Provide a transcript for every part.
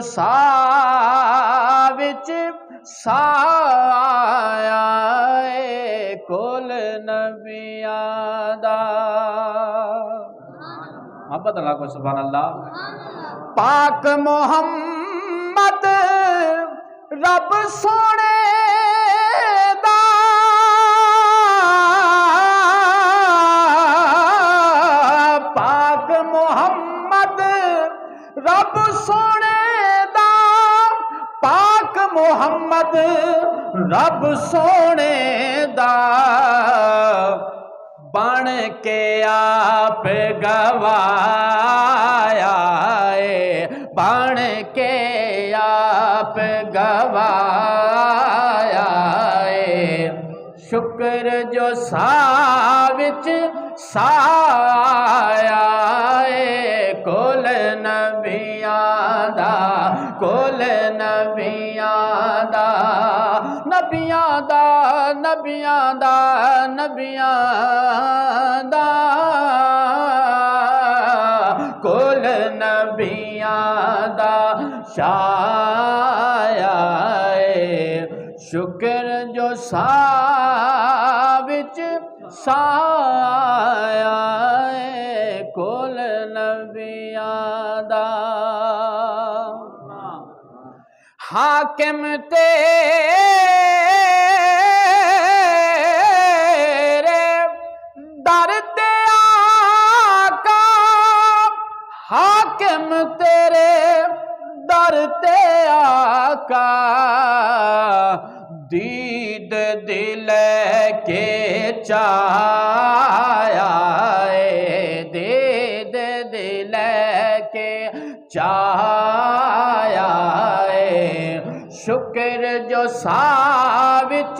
ਸਾਹ ਵਿੱਚ ਸਾਇਆ ਏ ਕੁਲ ਨਬੀਆਂ ਦਾ। मोहब्बत अल्लाह को सुभान अल्लाह। पाक मोहम्मद रब सोने दा पाक मोहम्मद रब सोने दा पाक मोहम्मद रब सोने दा बन के आप गवाया बन के आप गवाया शुक्र जो साह विच साया कुल नबियां दा कुल नबियां दा नबियां दा नबियां दा नबियां दा कुल नबियां दा शाया शुक्र जो साह विच साया कुल नबियां दा। हाकिम तेरे दर ते आका हाकिम तेरे दर ते आका दीद दिल के चाया दीद दिल के चाया शुक्र जो साह विच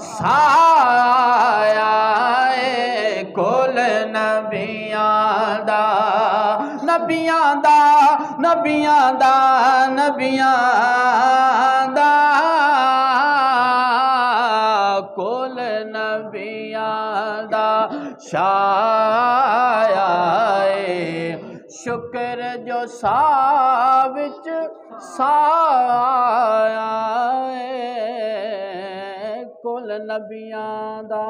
साया कुल नबियां दा नबियां दा नबियां दा नबियां दा कुल नबियां दा शाया शुक्र जो साह विच साया कुल नबियां दा।